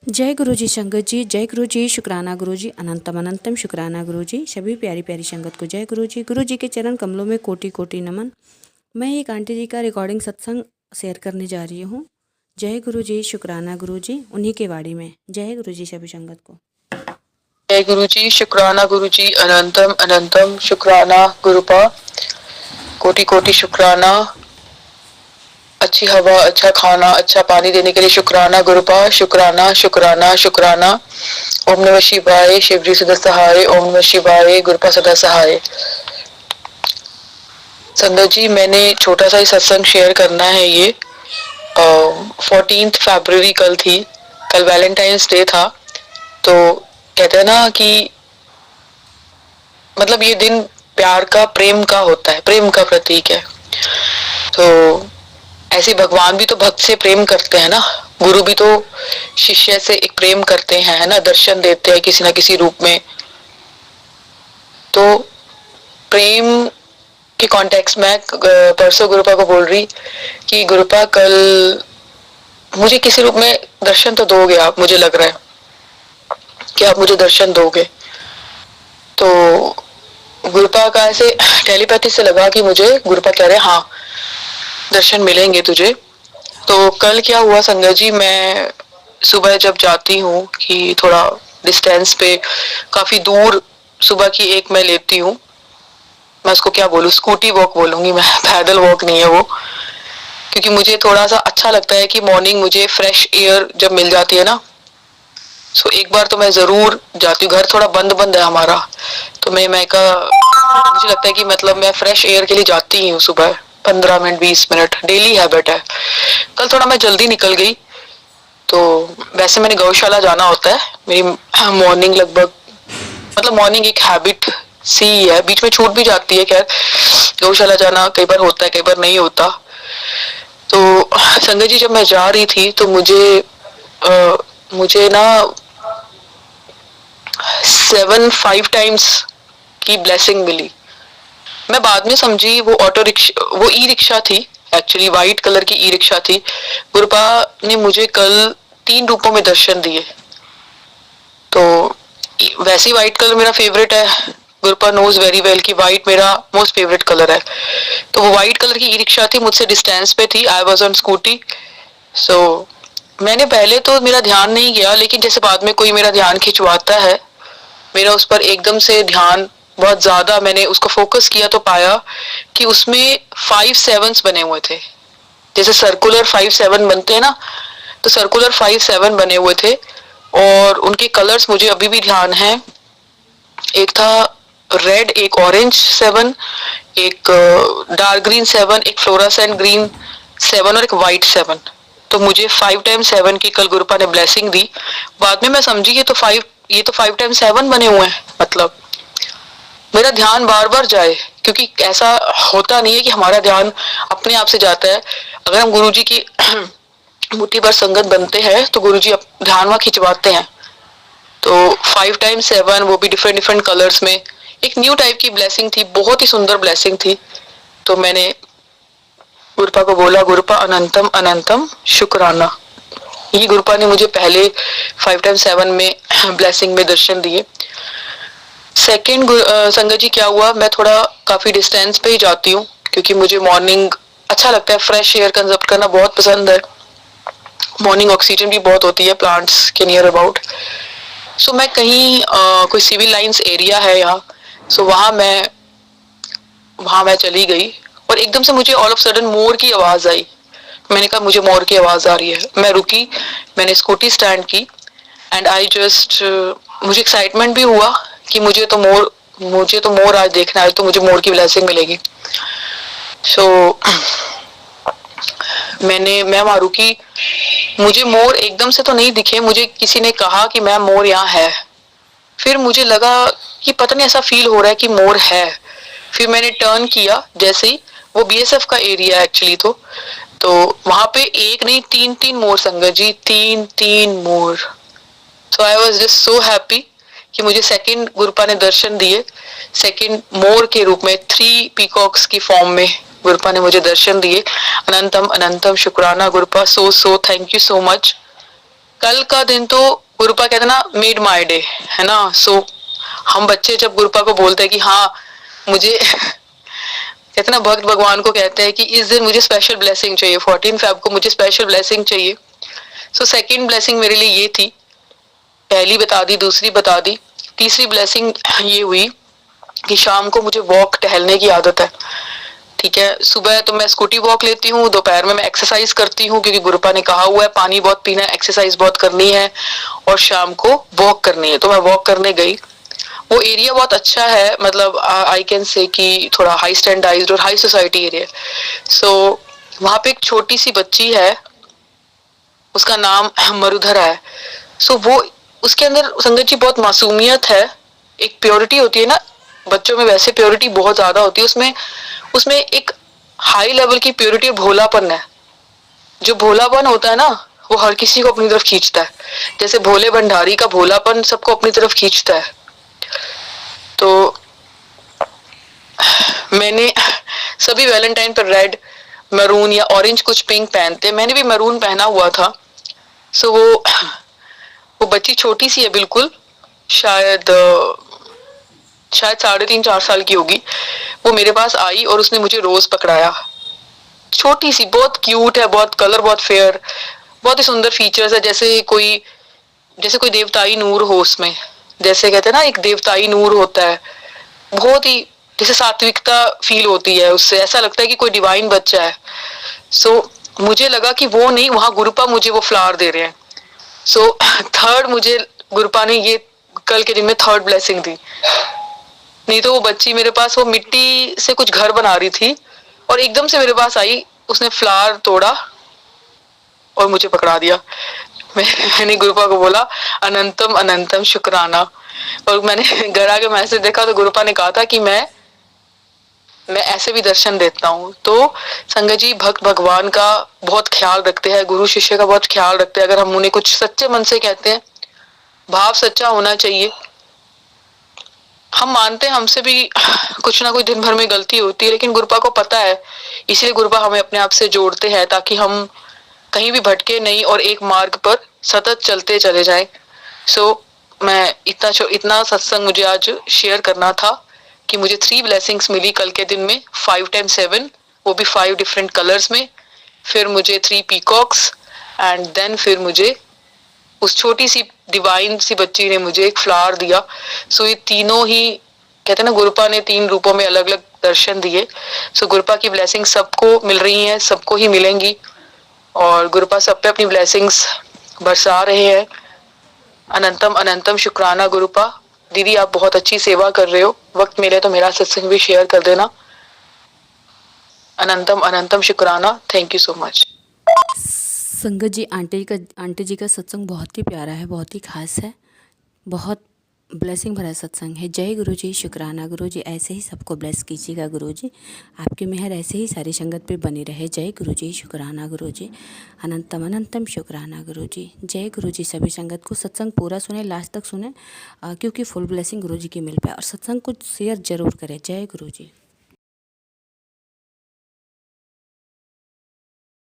जय गुरु जी संगत जी, जय गुरु जी, शुक्राना गुरु जी, अनंतम अनंतम शुक्राना गुरु जी। सभी प्यारी प्यारी संगत को जय गुरु जी के चरण कमलों में कोटि कोटि नमन। मैं एक आंटी जी का रिकॉर्डिंग सत्संग शेयर करने जा रही हूँ। जय गुरु जी, शुक्राना गुरु जी, उन्हीं के वाणी में। जय गुरु जी सभी संगत को। जय गुरु जी, शुक्राना गुरु जी, अनंतम अनंतम शुक्राना गुरुपा, कोटि कोटि शुक्राना। अच्छी हवा, अच्छा खाना, अच्छा पानी देने के लिए शुक्राना गुरुपा, शुक्राना शुक्राना शुक्राना। ओम नमः शिवाय, शिवजी सदा सहाय। ओम नमः शिवाय, गुरुपा सदा सहाय। संगत जी, मैंने छोटा सा ही सत्संग शेयर करना है। ये 14 फरवरी कल थी, कल वैलेंटाइंस डे था। तो कहते हैं ना कि मतलब ये दिन प्यार का, प्रेम का होता है, प्रेम का प्रतीक है। तो ऐसे भगवान भी तो भक्त से प्रेम करते हैं ना, गुरु भी तो शिष्य से एक प्रेम करते हैं, है ना, दर्शन देते हैं किसी ना किसी रूप में। तो प्रेम के कॉन्टेक्स्ट में परसों गुरुपा को बोल रही कि गुरुपा कल मुझे किसी रूप में दर्शन तो दोगे आप, मुझे लग रहा है कि आप मुझे दर्शन दोगे। तो गुरुपा का ऐसे टेलीपैथी से लगा कि मुझे गुरुपा कह रहे हाँ दर्शन मिलेंगे तुझे। तो कल क्या हुआ संगत जी, मैं सुबह जब जाती हूँ कि थोड़ा डिस्टेंस पे, काफी दूर, सुबह की एक मैं लेती हूँ, मैं उसको क्या बोलूँ, स्कूटी वॉक बोलूंगी मैं, पैदल वॉक नहीं है वो। क्योंकि मुझे थोड़ा सा अच्छा लगता है कि मॉर्निंग मुझे फ्रेश एयर जब मिल जाती है ना, सो एक बार तो मैं जरूर जाती हूँ। घर थोड़ा बंद बंद है हमारा, तो मुझे लगता है कि मतलब मैं फ्रेश एयर के लिए जाती ही हूँ सुबह 15 मिनट 20 मिनट, डेली हैबिट है। कल थोड़ा मैं जल्दी निकल गई। तो वैसे मैंने गौशाला जाना होता है, मेरी मॉर्निंग लगभग, मतलब मॉर्निंग एक हैबिट सी है, बीच में छूट भी जाती है। खैर गौशाला जाना कई बार होता है, कई बार नहीं होता। तो संगत जी जब मैं जा रही थी तो मुझे ना 5 टाइम्स की ब्लेसिंग मिली। मैं बाद में समझी वो ऑटो रिक्शा, वो ई रिक्शा थी, एक्चुअली व्हाइट कलर की ई रिक्शा थी। गुरुपा ने मुझे कल 3 रूपों में दर्शन दिए। तो वैसे ही व्हाइट कलर मेरा फेवरेट है, गुरुपा नोज वेरी वेल कि व्हाइट मेरा मोस्ट फेवरेट कलर है। तो वो व्हाइट कलर की ई रिक्शा थी, मुझसे डिस्टेंस पे थी, आई वॉज ऑन स्कूटी। सो मैंने पहले तो मेरा ध्यान नहीं गया, लेकिन जैसे बाद में कोई मेरा ध्यान खिंचवाता है, मेरा उस पर एकदम से ध्यान, बहुत ज्यादा मैंने उसको फोकस किया तो पाया कि उसमें 5 7s बने हुए थे। जैसे सर्कुलर 5 7 बनते हैं ना, तो सर्कुलर 5 7 बने हुए थे। और उनके कलर्स मुझे अभी भी ध्यान है। एक था रेड, एक ऑरेंज 7, एक डार्क ग्रीन 7, एक फ्लोरासेंट ग्रीन 7 और एक व्हाइट 7। तो मुझे 5 टाइम 7 की कल गुरुपा ने ब्लेसिंग दी। बाद में मैं समझी ये तो 5 टाइम 7 बने हुए हैं, मतलब मेरा ध्यान बार बार जाए, क्योंकि ऐसा होता नहीं है कि हमारा ध्यान अपने आप से जाता है। अगर हम गुरुजी की मुट्ठी भर संगत बनते हैं तो गुरुजी ध्यान वहां खिंचवाते हैं। तो 5 टाइम 7, वो भी डिफरेंट डिफरेंट कलर्स में, एक न्यू टाइप की ब्लेसिंग थी, बहुत ही सुंदर ब्लेसिंग थी। तो मैंने गुरुपा को बोला, गुरुपा अनंतम अनंतम शुक्राना। ये गुरुपा ने मुझे पहले 5 टाइम 7 में ब्लेसिंग में दर्शन दिए। सेकेंड संगत जी क्या हुआ, मैं थोड़ा काफी डिस्टेंस पे ही जाती हूँ, क्योंकि मुझे मॉर्निंग अच्छा लगता है, फ्रेश एयर कंजप्ट करना बहुत पसंद है। मॉर्निंग ऑक्सीजन भी बहुत होती है प्लांट्स के नियर अबाउट। सो मैं कहीं कोई सिविल लाइंस एरिया है यहाँ, सो वहां मैं चली गई। और एकदम से मुझे ऑल ऑफ सडन मोर की आवाज आई। मैंने कहा मुझे मोर की आवाज आ रही है। मैं रुकी, मैंने स्कूटी स्टैंड की, एंड आई जस्ट, मुझे एक्साइटमेंट भी हुआ कि मुझे तो मोर आज देखना है, तो मुझे मोर की ब्लेसिंग मिलेगी। सो मैं वहां रुकी। मुझे मोर एकदम से तो नहीं दिखे, मुझे किसी ने कहा कि मैम मोर यहाँ है। फिर मुझे लगा कि पता नहीं ऐसा फील हो रहा है कि मोर है। फिर मैंने टर्न किया, जैसे ही वो बीएसएफ का एरिया एक्चुअली, तो वहां पे एक नहीं 3 3 more sangat ji, 3 3 more. So I was just so happy कि मुझे सेकंड गुरुपा ने दर्शन दिए, सेकंड मोर के रूप में, 3 पीकॉक्स की फॉर्म में गुरुपा ने मुझे दर्शन दिए। अनंतम अनंतम शुक्राना गुरुपा, so thank you so much. कल का दिन तो गुरुपा कहते ना मेड माय डे, है ना। सो हम बच्चे जब गुरुपा को बोलते हैं कि हाँ मुझे कहते ना भक्त भगवान को कहते हैं कि इस दिन मुझे स्पेशल ब्लेसिंग चाहिए, 14 फेब को मुझे स्पेशल ब्लेसिंग चाहिए। सो सेकंड ब्लेसिंग मेरे लिए ये थी, पहली बता दी, दूसरी बता दी, तीसरी ब्लेसिंग ये हुई कि शाम को मुझे वॉक टहलने की आदत है। ठीक है, सुबह तो मैं स्कूटी वॉक लेती हूँ, दोपहर में मैं एक्सरसाइज करती हूँ क्योंकि गुरुपा ने कहा हुआ है पानी बहुत पीना है, एक्सरसाइज बहुत करनी है और शाम को वॉक करनी है। तो मैं वॉक करने गई। वो एरिया बहुत अच्छा है, मतलब आई कैन से कि थोड़ा हाई स्टैंडर्डाइज्ड और हाई सोसाइटी एरिया। सो वहां पे एक छोटी सी बच्ची है, उसका नाम मरुधरा है। सो वो उसके अंदर संगत जी बहुत मासूमियत है, एक प्योरिटी होती है ना बच्चों में, वैसे प्योरिटी बहुत ज्यादा होती है उसमें। उसमें एक हाई लेवल की प्योरिटी और भोलापन है। जो भोलापन होता है ना वो हर किसी को अपनी तरफ खींचता है, जैसे भोले भंडारी का भोलापन सबको अपनी तरफ खींचता है। तो मैंने सभी वैलेंटाइन पर रेड, मैरून या ऑरेंज कुछ पिंक पहनते, मैंने भी मैरून पहना हुआ था। सो वो बच्ची छोटी सी है बिल्कुल, शायद 3.5-4 साल की होगी। वो मेरे पास आई और उसने मुझे रोज पकड़ाया। छोटी सी, बहुत क्यूट है, बहुत कलर बहुत फेयर, बहुत ही सुंदर फीचर्स है, जैसे कोई देवताई नूर हो उसमें। जैसे कहते हैं ना एक देवताई नूर होता है, बहुत ही जैसे सात्विकता फील होती है उससे, ऐसा लगता है कि कोई डिवाइन बच्चा है। सो मुझे लगा कि वो नहीं, वहां गुरुपा मुझे वो फ्लावर दे रहे हैं। सो थर्ड मुझे गुरुपा ने ये कल के दिन में थर्ड ब्लेसिंग दी। नहीं तो वो बच्ची मेरे पास वो मिट्टी से कुछ घर बना रही थी और एकदम से मेरे पास आई, उसने फ्लावर तोड़ा और मुझे पकड़ा दिया। मैंने गुरुपा को बोला अनंतम अनंतम शुक्राना। और मैंने घर आके मैसेज देखा तो गुरुपा ने कहा था कि मैं ऐसे भी दर्शन देता हूँ। तो संगत जी भक्त भगवान का बहुत ख्याल रखते हैं, गुरु शिष्य का बहुत ख्याल रखते हैं। अगर हम उन्हें कुछ सच्चे मन से कहते हैं, भाव सच्चा होना चाहिए। हम मानते हैं हमसे भी कुछ ना कुछ दिन भर में गलती होती है, लेकिन गुरुपा को पता है, इसलिए गुरुपा हमें अपने आप से जोड़ते हैं ताकि हम कहीं भी भटके नहीं और एक मार्ग पर सतत चलते चले जाएं। सो मैं इतना सत्संग मुझे आज शेयर करना था कि मुझे 3 ब्लेसिंग्स मिली कल के दिन में, 5 times 7, वो भी 5 डिफरेंट कलर्स में। फिर मुझे 3 पीकॉक्स एंड देन फिर मुझे उस छोटी सी डिवाइन सी बच्ची ने मुझे एक फ्लावर दिया। सो ये तीनों ही कहते हैं ना गुरुपा ने 3 रूपों में अलग अलग दर्शन दिए। सो गुरुपा की ब्लेसिंग सबको मिल रही है, सबको ही मिलेंगी और गुरुपा सब पे अपनी ब्लेसिंग्स बरसा रहे हैं। अनंतम अनंतम शुक्राना गुरुपा। दीदी आप बहुत अच्छी सेवा कर रहे हो, वक्त मिले तो मेरा सत्संग भी शेयर कर देना। अनंतम अनंतम शुक्राना, थैंक यू सो मच। संगत जी आंटी जी का सत्संग बहुत ही प्यारा है, बहुत ही खास है, बहुत ब्लेसिंग भरा सत्संग है। जय गुरु जी, शुक्राना गुरु जी, ऐसे ही सबको ब्लेस कीजिएगा गुरु जी, आपकी मेहर ऐसे ही सारी संगत पे बनी रहे। जय गुरु जी, शुक्राना गुरु जी, अनंतम अनंतम शुक्राना गुरु जी। जय गुरु जी। सभी संगत को सत्संग पूरा सुने, लास्ट तक सुने, क्योंकि फुल ब्लेसिंग गुरु जी की मिल पाए, और सत्संग को शेयर जरूर करें। जय गुरु जी।